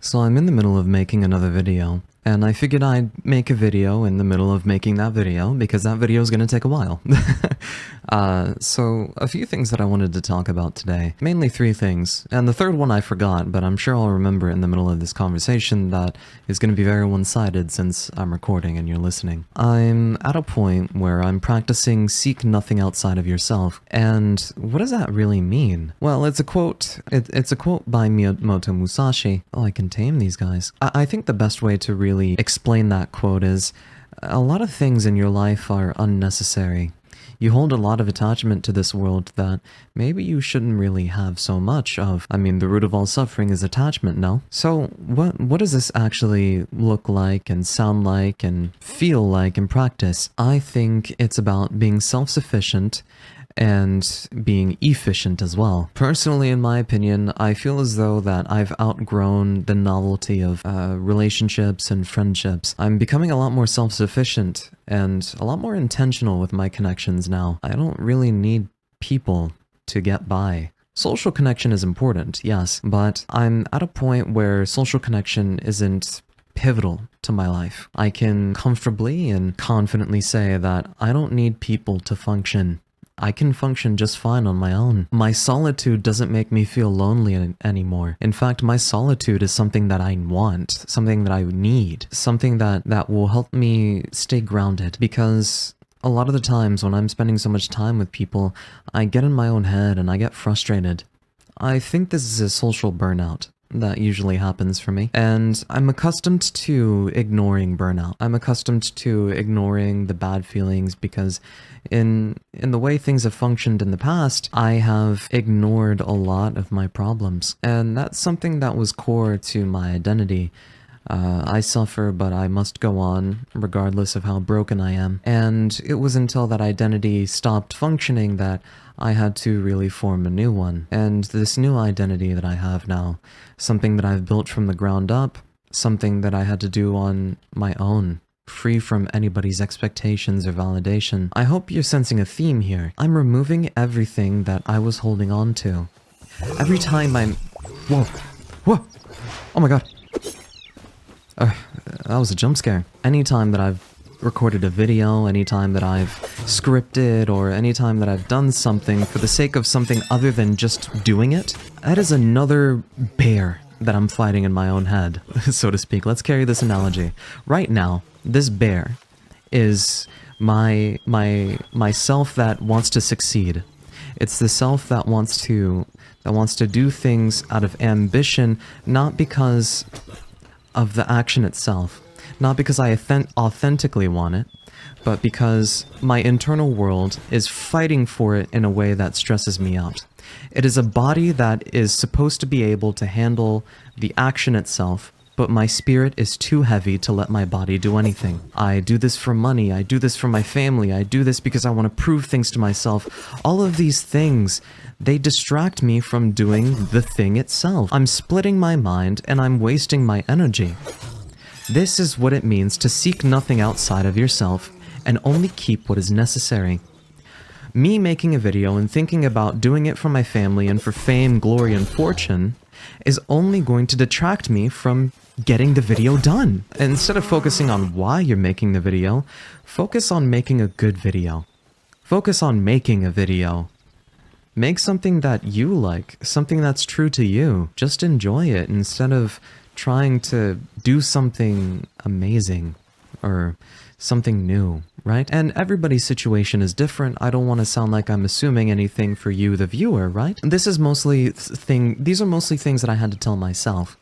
So I'm in the middle of making another video, and I figured I'd make a video in the middle of making that video, because that video is going to take a while. So a few things that I wanted to talk about today. Mainly three things, and the third one I forgot, but I'm sure I'll remember in the middle of this conversation that is going to be very one-sided since I'm recording and you're listening. I'm at a point where I'm practicing seek nothing outside of yourself, and what does that really mean? Well, it's a quote. It's a quote by Miyamoto Musashi. Oh, I can tame these guys. I think the best way to really explain that quote is, a lot of things in your life are unnecessary. You hold a lot of attachment to this world that maybe you shouldn't really have so much of. I mean, the root of all suffering is attachment, no? So what does this actually look like and sound like and feel like in practice? I think it's about being self-sufficient and being efficient as well. Personally, in my opinion, I feel as though that I've outgrown the novelty of relationships and friendships. I'm becoming a lot more self-sufficient and a lot more intentional with my connections now. I don't really need people to get by. Social connection is important, yes, but I'm at a point where social connection isn't pivotal to my life. I can comfortably and confidently say that I don't need people to function. I can function just fine on my own. My solitude doesn't make me feel lonely anymore. In fact, my solitude is something that I want, something that I need, something that will help me stay grounded. Because a lot of the times when I'm spending so much time with people, I get in my own head and I get frustrated. I think this is a social burnout that usually happens for me. And I'm accustomed to ignoring burnout. I'm accustomed to ignoring the bad feelings because in the way things have functioned in the past, I have ignored a lot of my problems. And that's something that was core to my identity. I suffer, but I must go on, regardless of how broken I am. And it was until that identity stopped functioning that I had to really form a new one. And this new identity that I have now, something that I've built from the ground up, something that I had to do on my own, free from anybody's expectations or validation. I hope you're sensing a theme here. I'm removing everything that I was holding on to. Every time I'm... Whoa! Whoa! Oh my god! That was a jump scare. Anytime that I've recorded a video, anytime that I've scripted, or anytime that I've done something for the sake of something other than just doing it, that is another bear that I'm fighting in my own head, so to speak. Let's carry this analogy. Right now, this bear is my self that wants to succeed. It's the self that wants to do things out of ambition, not because of the action itself. Not because I authentically want it, but because my internal world is fighting for it in a way that stresses me out. It is a body that is supposed to be able to handle the action itself, but my spirit is too heavy to let my body do anything. I do this for money, I do this for my family, I do this because I want to prove things to myself. All of these things, they distract me from doing the thing itself. I'm splitting my mind and I'm wasting my energy. This is what it means to seek nothing outside of yourself and only keep what is necessary. Me making a video and thinking about doing it for my family and for fame, glory, and fortune is only going to detract me from getting the video done. Instead of focusing on why you're making the video, focus on making a good video. Focus on making a video. Make something that you like, something that's true to you. Just enjoy it instead of trying to do something amazing or something new, right? And everybody's situation is different. I don't want to sound like I'm assuming anything for you, the viewer, right? These are mostly things that I had to tell myself.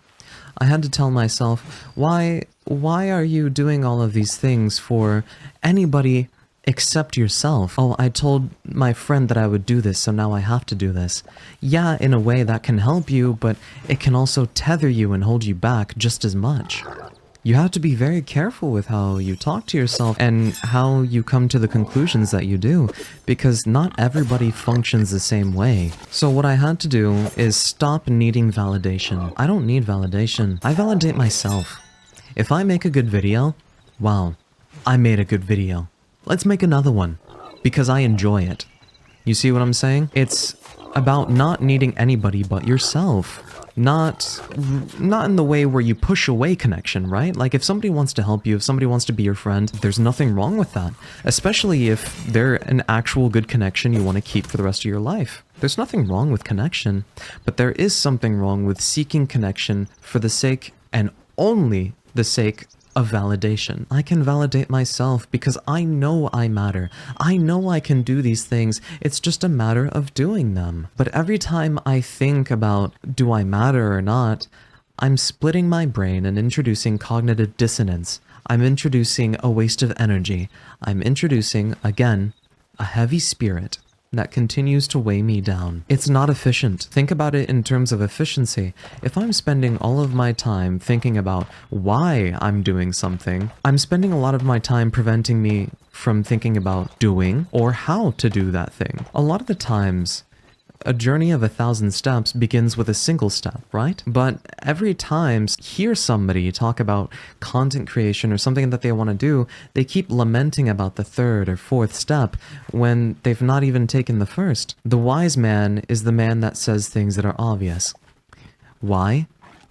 I had to tell myself, why are you doing all of these things for anybody except yourself? Oh, I told my friend that I would do this, so now I have to do this. Yeah, in a way that can help you, but it can also tether you and hold you back just as much. You have to be very careful with how you talk to yourself and how you come to the conclusions that you do, because not everybody functions the same way. So what I had to do is stop needing validation. I don't need validation. I validate myself. If I make a good video, wow, I made a good video. Let's make another one, because I enjoy it. You see what I'm saying? It's about not needing anybody but yourself. Not in the way where you push away connection, right? Like if somebody wants to help you, if somebody wants to be your friend, there's nothing wrong with that. Especially if they're an actual good connection you want to keep for the rest of your life. There's nothing wrong with connection, but there is something wrong with seeking connection for the sake and only the sake of validation. I can validate myself because I know I matter. I know I can do these things. It's just a matter of doing them. But every time I think about, do I matter or not, I'm splitting my brain and introducing cognitive dissonance. I'm introducing a waste of energy. I'm introducing, again, a heavy spirit that continues to weigh me down. It's not efficient. Think about it in terms of efficiency. If I'm spending all of my time thinking about why I'm doing something, I'm spending a lot of my time preventing me from thinking about doing or how to do that thing. A lot of the times, a journey of 1,000 steps begins with a single step, right? But every time I hear somebody talk about content creation or something that they want to do, they keep lamenting about the third or fourth step when they've not even taken the first. The wise man is the man that says things that are obvious. Why?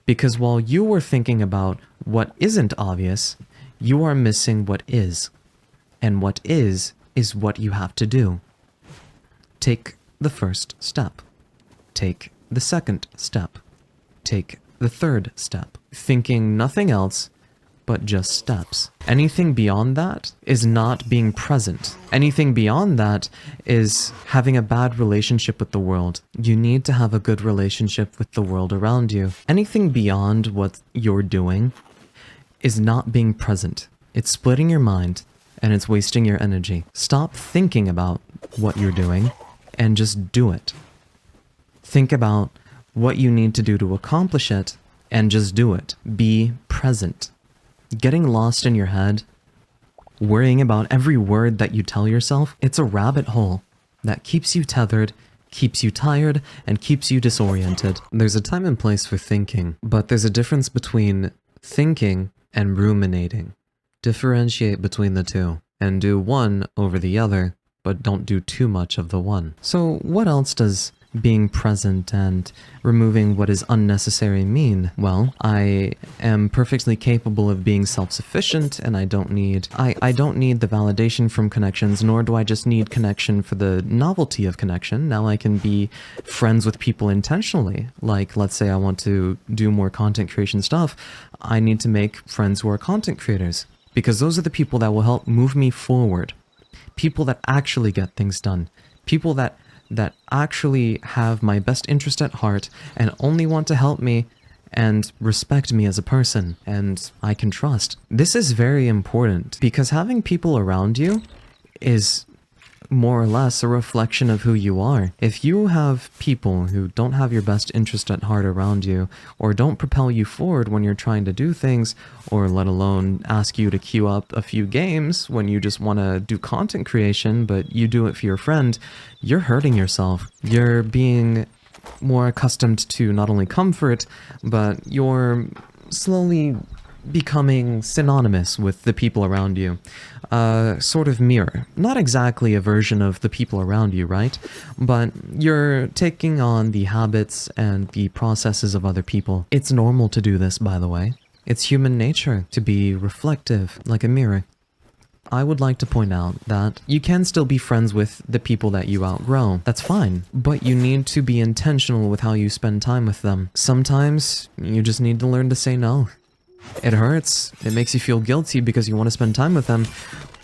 Because while you were thinking about what isn't obvious, you are missing what is. And what is what you have to do. Take the first step. Take the second step. Take the third step. Thinking nothing else but just steps. Anything beyond that is not being present. Anything beyond that is having a bad relationship with the world. You need to have a good relationship with the world around you. Anything beyond what you're doing is not being present. It's splitting your mind and it's wasting your energy. Stop thinking about what you're doing and just do it. Think about what you need to do to accomplish it and just do it. Be present. Getting lost in your head, worrying about every word that you tell yourself, it's a rabbit hole that keeps you tethered, keeps you tired, and keeps you disoriented. There's a time and place for thinking, but there's a difference between thinking and ruminating. Differentiate between the two and do one over the other, but don't do too much of the one. So what else does being present and removing what is unnecessary mean? Well, I am perfectly capable of being self-sufficient, and I don't need the validation from connections, nor do I just need connection for the novelty of connection. Now I can be friends with people intentionally. Like, let's say I want to do more content creation stuff. I need to make friends who are content creators, because those are the people that will help move me forward. People that actually get things done. People that actually have my best interest at heart and only want to help me and respect me as a person and I can trust. This is very important because having people around you is more or less a reflection of who you are. If you have people who don't have your best interest at heart around you, or don't propel you forward when you're trying to do things, or let alone ask you to queue up a few games when you just want to do content creation, but you do it for your friend, you're hurting yourself. You're being more accustomed to not only comfort, but you're slowly becoming synonymous with the people around you. Sort of mirror. Not exactly a version of the people around you, right? But you're taking on the habits and the processes of other people. It's normal to do this, by the way. It's human nature to be reflective, like a mirror. I would like to point out that you can still be friends with the people that you outgrow. That's fine, but you need to be intentional with how you spend time with them. Sometimes you just need to learn to say no. It hurts. It makes you feel guilty because you want to spend time with them.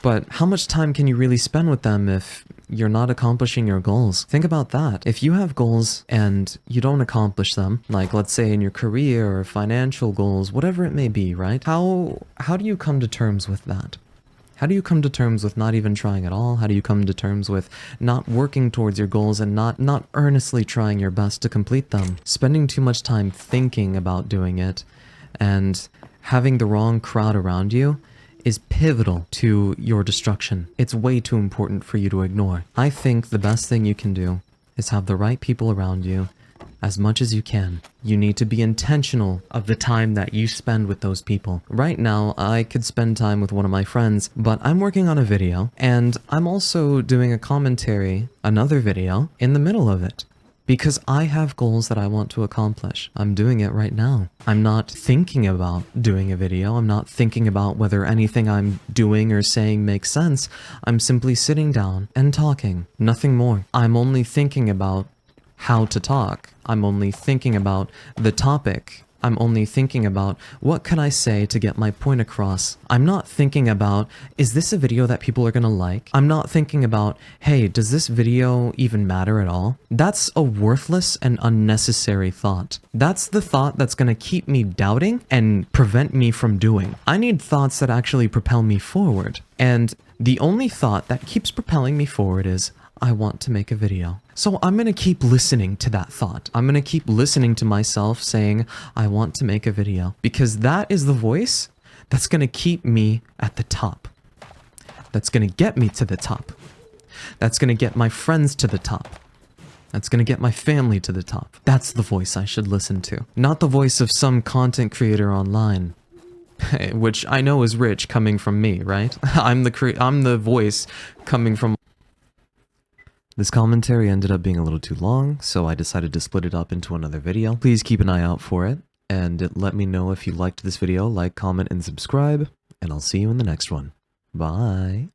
But how much time can you really spend with them if you're not accomplishing your goals? Think about that. If you have goals and you don't accomplish them, like let's say in your career or financial goals, whatever it may be, right? How do you come to terms with that? How do you come to terms with not even trying at all? How do you come to terms with not working towards your goals and not earnestly trying your best to complete them? Spending too much time thinking about doing it and having the wrong crowd around you is pivotal to your destruction. It's way too important for you to ignore. I think the best thing you can do is have the right people around you as much as you can. You need to be intentional of the time that you spend with those people. Right now, I could spend time with one of my friends, but I'm working on a video, and I'm also doing a commentary, another video, in the middle of it. because I have goals that I want to accomplish. I'm doing it right now. I'm not thinking about doing a video. I'm not thinking about whether anything I'm doing or saying makes sense. I'm simply sitting down and talking, nothing more. I'm only thinking about how to talk. I'm only thinking about the topic. I'm only thinking about what can I say to get my point across. I'm not thinking about, is this a video that people are gonna like? I'm not thinking about, hey, does this video even matter at all? That's a worthless and unnecessary thought. That's the thought that's gonna keep me doubting and prevent me from doing. I need thoughts that actually propel me forward. And the only thought that keeps propelling me forward is, I want to make a video. So I'm gonna keep listening to that thought. I'm gonna keep listening to myself saying, I want to make a video. Because that is the voice that's gonna keep me at the top. That's gonna get me to the top. That's gonna get my friends to the top. That's gonna get my family to the top. That's the voice I should listen to. Not the voice of some content creator online. Which I know is rich coming from me, right? I'm the voice coming from... This commentary ended up being a little too long, so I decided to split it up into another video. Please keep an eye out for it, and let me know if you liked this video, like, comment, and subscribe, and I'll see you in the next one. Bye!